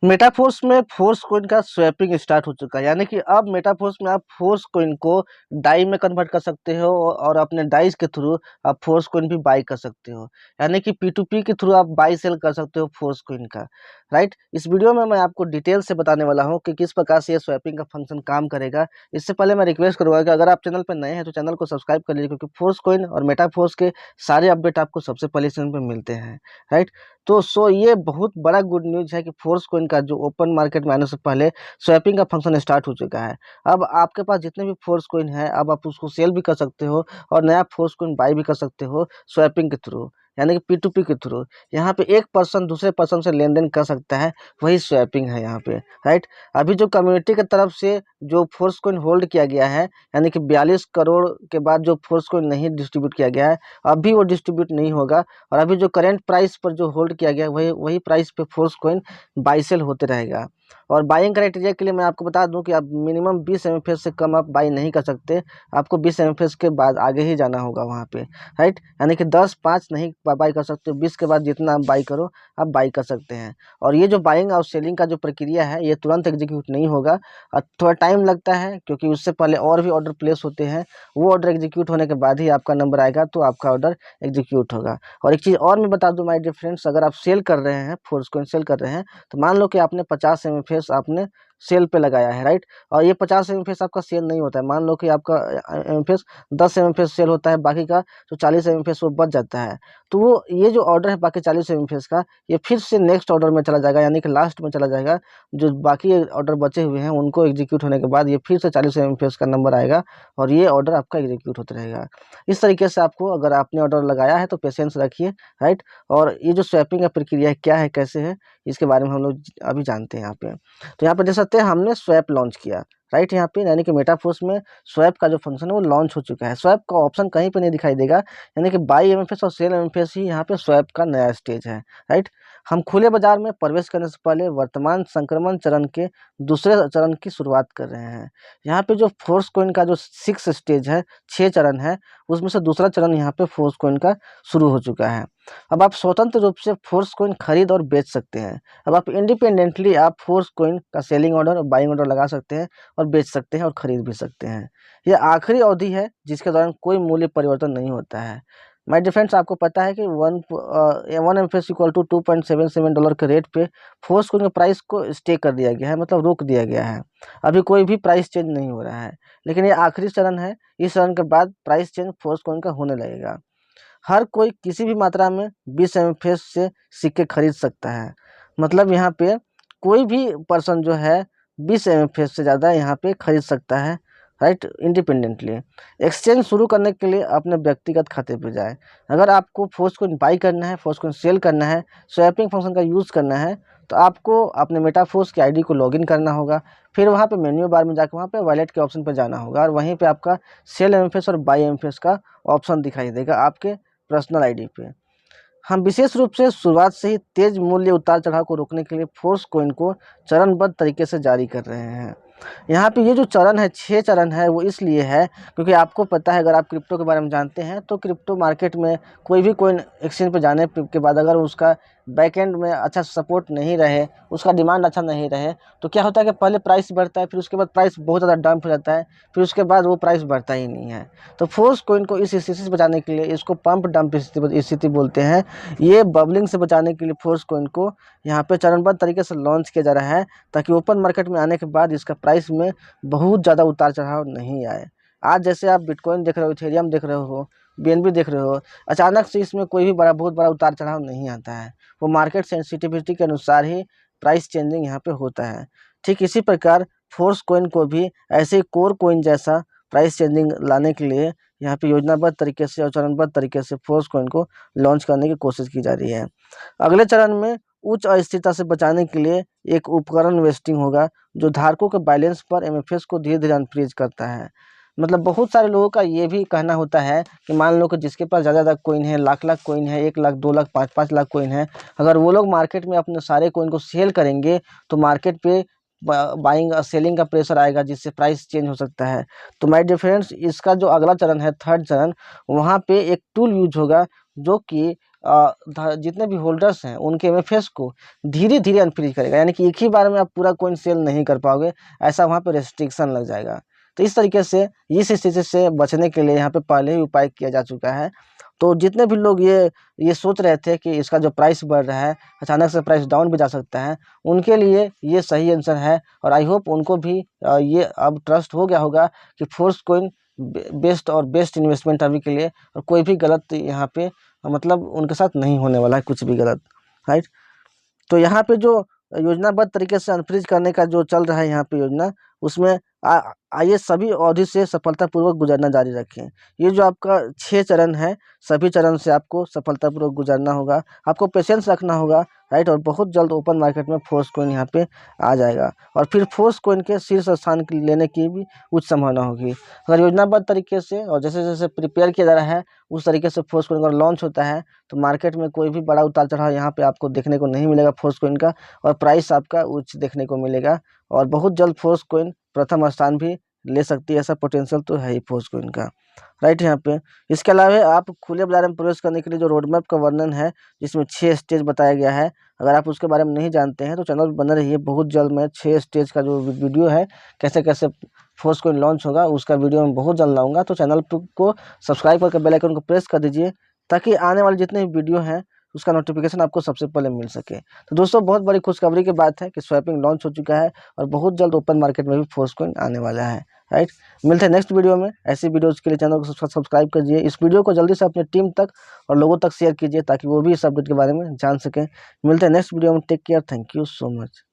Metaphors में force coin का swapping start हो चुका है, यानी कि अब मेटाफोर्स में आप फोर्स कॉइन को डाई में कन्वर्ट कर सकते हो और अपने डाइस के थ्रू आप फोर्स कॉइन भी बाई कर सकते हो। यानी कि P2P के थ्रू आप बाई सेल कर सकते हो फोर्स कॉइन का। राइट, इस वीडियो में मैं आपको डिटेल से बताने वाला हूँ कि किस प्रकार से ये स्वैपिंग का फंक्शन काम करेगा। इससे पहले मैं रिक्वेस्ट करूँगा कि अगर आप चैनल पर नए हैं तो चैनल को सब्सक्राइब कर लीजिए, क्योंकि फोर्स कॉइन और मेटाफोर्स के सारे अपडेट आपको सबसे पहले चैनल पर मिलते हैं। राइट, तो ये बहुत बड़ा गुड न्यूज़ है कि फोर्स कॉइन का जो ओपन मार्केट में आने से पहले स्वैपिंग का फंक्शन स्टार्ट हो चुका है। अब आपके पास जितने भी फोर्स कॉइन है, अब आप उसको सेल भी कर सकते हो और नया फोर्स कॉइन बाई भी कर सकते हो स्वैपिंग के थ्रू, यानी कि P2P के थ्रू। यहाँ पे एक पर्सन दूसरे पर्सन से लेन देन कर सकता है, वही स्वैपिंग है यहाँ पे। राइट, अभी जो कम्युनिटी की तरफ से जो फोर्स कॉइन होल्ड किया गया है, यानी कि 42 करोड़ के बाद जो फोर्स कॉइन नहीं डिस्ट्रीब्यूट किया गया है, अभी वो डिस्ट्रीब्यूट नहीं होगा। और अभी जो करंट प्राइस पर जो होल्ड किया गया है, वही वही प्राइस पे फोर्स कॉइन बाई सेल होते रहेगा। और बाइंग क्राइटेरिया के लिए मैं आपको बता दूं कि आप मिनिमम 20 एमएफएस से कम आप बाई नहीं कर सकते। आपको 20 एमएफएस के बाद आगे ही जाना होगा वहाँ पे। राइट, यानी कि 10-5 नहीं बाई कर सकते, 20 के बाद जितना आप बाई करो आप बाई कर सकते हैं। और ये जो बाइंग और सेलिंग का जो प्रक्रिया है, ये तुरंत एग्जीक्यूट नहीं होगा, थोड़ा टाइम लगता है, क्योंकि उससे पहले और भी ऑर्डर प्लेस होते हैं। वो ऑर्डर एग्जीक्यूट होने के बाद ही आपका नंबर आएगा, तो आपका ऑर्डर एग्जीक्यूट होगा। और एक चीज़ और मैं बता दूं माय डियर फ्रेंड्स, अगर आप सेल कर रहे हैं, फोर्स कॉइन सेल कर रहे हैं, तो मान लो कि आपने 50 एमएफएस आपने सेल पे लगाया है। राइट, और ये 50 एमएफएस आपका सेल नहीं होता है। मान लो कि आपका एमएफएस 10 एमएफएस सेल होता है, बाकी का जो 40 एमएफएस वो बच जाता है। तो वो ये जो ऑर्डर है बाकी 40 एमएफएस का, ये फिर से नेक्स्ट ऑर्डर में चला जाएगा, यानी कि लास्ट में चला जाएगा। जो बाकी ऑर्डर बचे हुए हैं उनको एग्जीक्यूट होने के बाद ये फिर से 40 एमएफएस का नंबर आएगा और ये ऑर्डर आपका एग्जीक्यूट होता रहेगा। इस तरीके से आपको, अगर आपने ऑर्डर लगाया है तो पेशेंस रखिए। राइट, और ये जो स्वैपिंग का प्रक्रिया है, क्या है, कैसे है, इसके बारे में हम लोग अभी जानते हैं यहाँ पे। तो यहाँ पे देख सकते हैं हमने स्वैप लॉन्च किया। राइट, यहाँ पे यानी कि मेटाफोर्स में स्वैप का जो फंक्शन है वो लॉन्च हो चुका है। स्वैप का ऑप्शन कहीं पे नहीं दिखाई देगा, यानी कि बाई एमएफएस और सेल एमएफएस ही यहाँ पे स्वैप का नया स्टेज है। राइट, हम खुले बाजार में प्रवेश करने से पहले वर्तमान संक्रमण चरण के दूसरे चरण की शुरुआत कर रहे हैं। यहाँ पे जो फोर्स कॉइन का जो 6 स्टेज है, 6 चरण है, उसमें से दूसरा चरण यहाँ पे फोर्स कॉइन का शुरू हो चुका है। अब आप स्वतंत्र रूप से फोर्स कॉइन खरीद और बेच सकते हैं। अब आप इंडिपेंडेंटली आप फोर्स कॉइन का सेलिंग ऑर्डर और बाइंग ऑर्डर लगा सकते हैं और बेच सकते हैं और खरीद भी सकते हैं। यह आखिरी अवधि है जिसके दौरान कोई मूल्य परिवर्तन नहीं होता है। माय डियर फ्रेंड्स, आपको पता है कि 1 एमएफएस इक्वल टू $2.77 के रेट पे फोर्स कॉइन के प्राइस को स्टे कर दिया गया है, मतलब रोक दिया गया है। अभी कोई भी प्राइस चेंज नहीं हो रहा है, लेकिन ये आखिरी चरण है। इस चरण के बाद प्राइस चेंज फोर्स कॉइन का होने लगेगा। हर कोई किसी भी मात्रा में 20 एमएफएस से सिक्के खरीद सकता है। मतलब यहाँ पे कोई भी पर्सन जो है 20 एमएफएस से ज़्यादा यहाँ पे खरीद सकता है। Right, independently. एक्सचेंज शुरू करने के लिए अपने व्यक्तिगत खाते पे जाएं। अगर आपको फोर्स को बाई करना है, फोर्स को सेल करना है, स्वैपिंग फंक्शन का यूज़ करना है, तो आपको अपने मेटाफोर्स की आईडी को लॉगिन करना होगा। फिर वहाँ पे मेन्यू बार में जाकर वहाँ पे वॉलेट के ऑप्शन पर जाना होगा और वहीं पे आपका सेल एमएफएस और बाई एमएफएस का ऑप्शन दिखाई देगा आपके पर्सनल आईडी पे। हम विशेष रूप से शुरुआत से ही तेज मूल्य उतार चढ़ाव को रोकने के लिए फोर्स कॉइन को चरणबद्ध तरीके से जारी कर रहे हैं। यहाँ पे ये जो चरण है, 6 चरण है, वो इसलिए है क्योंकि आपको पता है, अगर आप क्रिप्टो के बारे में जानते हैं, तो क्रिप्टो मार्केट में कोई भी कॉइन एक्सचेंज पे जाने के बाद अगर उसका बैकएंड में अच्छा सपोर्ट नहीं रहे, उसका डिमांड अच्छा नहीं रहे, तो क्या होता है कि पहले प्राइस बढ़ता है, फिर उसके बाद प्राइस बहुत ज़्यादा डंप हो जाता है, फिर उसके बाद वो प्राइस बढ़ता ही नहीं है। तो फोर्स कॉइन को इस स्थिति से बचाने के लिए, इसको पंप डंप स्थिति बोलते हैं, ये बबलिंग से बचाने के लिए फोर्स कॉइन को यहाँ पे चरणबद्ध तरीके से लॉन्च किया जा रहा है, ताकि ओपन मार्केट में आने के बाद इसका प्राइस में बहुत ज़्यादा उतार चढ़ाव नहीं आए। आज जैसे आप बिटकॉइन देख रहे हो, इथेरियम देख रहे हो, बीएनबी देख रहे हो, अचानक से इसमें कोई भी बहुत बड़ा उतार चढ़ाव नहीं आता है। वो मार्केट सेंसिटिविटी के अनुसार ही प्राइस चेंजिंग यहाँ पे होता है। ठीक इसी प्रकार फोर्स कॉइन को भी ऐसे कोर कॉइन जैसा प्राइस चेंजिंग लाने के लिए यहाँ पे योजनाबद्ध तरीके से और चरणबद्ध तरीके से फोर्स कॉइन को लॉन्च करने की कोशिश की जा रही है। अगले चरण में उच्च अस्थिरता से बचाने के लिए एक उपकरण वेस्टिंग होगा, जो धारकों के बैलेंस पर एमएफएस को धीरे धीरे अनफ्रीज करता है। मतलब बहुत सारे लोगों का ये भी कहना होता है कि मान लो कि जिसके पास ज़्यादा कॉइन है, लाख कॉइन है, 1 लाख 2 लाख 5-5 लाख कॉइन है, अगर वो लोग मार्केट में अपने सारे कॉइन को सेल करेंगे तो मार्केट पे बाइंग और सेलिंग का प्रेशर आएगा, जिससे प्राइस चेंज हो सकता है। तो माय डियर फ्रेंड्स, इसका जो अगला चरण है, थर्ड चरण, वहाँ पे एक टूल यूज होगा जो कि जितने भी होल्डर्स हैं उनके एमएफएस को धीरे धीरे अनफ्रीज करेगा, यानी कि एक ही बार में आप पूरा कॉइन सेल नहीं कर पाओगे, ऐसा वहाँ पे रेस्ट्रिक्शन लग जाएगा। तो इस तरीके से इस स्थिति से बचने के लिए यहाँ पे पहले ही उपाय किया जा चुका है। तो जितने भी लोग ये सोच रहे थे कि इसका जो प्राइस बढ़ रहा है अचानक से प्राइस डाउन भी जा सकता है, उनके लिए ये सही आंसर है। और आई होप उनको भी ये अब ट्रस्ट हो गया होगा कि फोर्स कॉइन बेस्ट और बेस्ट इन्वेस्टमेंट अभी के लिए, और कोई भी गलत यहाँ पे मतलब उनके साथ नहीं होने वाला है कुछ भी गलत, राइट। तो यहाँ पे जो योजनाबद्ध तरीके से अनफ्रीज करने का जो चल रहा है यहाँ पे योजना, उसमें आइए सभी अवधि से सफलतापूर्वक गुजरना जारी रखें। ये जो आपका 6 चरण है, सभी चरण से आपको सफलतापूर्वक गुजरना होगा, आपको पेशेंस रखना होगा, राइट। और बहुत जल्द ओपन मार्केट में फोर्स कॉइन यहाँ पे आ जाएगा, और फिर फोर्स कॉइन के शीर्ष स्थान लेने की भी उच्च संभावना होगी अगर योजनाबद्ध तरीके से और जैसे जैसे प्रिपेयर किया जा रहा है उस तरीके से फोर्स कॉइन अगर लॉन्च होता है तो मार्केट में कोई भी बड़ा उतार चढ़ाव यहाँ पे आपको देखने को नहीं मिलेगा फोर्स कॉइन का, और प्राइस आपका उच्च देखने को मिलेगा। और बहुत जल्द फोर्स कॉइन प्रथम स्थान भी ले सकती है, ऐसा पोटेंशियल तो है ही फोर्स कॉइन का, राइट। यहाँ पे इसके अलावा आप खुले बाजार में प्रवेश करने के लिए जो रोड मैप का वर्णन है जिसमें 6 स्टेज बताया गया है, अगर आप उसके बारे में नहीं जानते हैं तो चैनल बना रहिए। बहुत जल्द मैं 6 स्टेज का जो वीडियो है कैसे कैसे फोर्स कॉइन लॉन्च होगा उसका वीडियो मैं बहुत जल्द लाऊंगा। तो चैनल को सब्सक्राइब करके बेल आइकन को प्रेस कर दीजिए ताकि आने वाले जितने भी वीडियो हैं उसका नोटिफिकेशन आपको सबसे पहले मिल सके। तो दोस्तों बहुत बड़ी खुशखबरी की बात है कि स्वैपिंग लॉन्च हो चुका है और बहुत जल्द ओपन मार्केट में भी फोर्स कॉइन आने वाला है, राइट। मिलते हैं नेक्स्ट वीडियो में। ऐसी वीडियोज़ के लिए चैनल को सब्सक्राइब कीजिए, इस वीडियो को जल्दी से अपनी टीम तक और लोगों तक शेयर कीजिए ताकि वो भी इस अपडेट के बारे में जान सकें। मिलते हैं नेक्स्ट वीडियो में। Take care, thank you so much.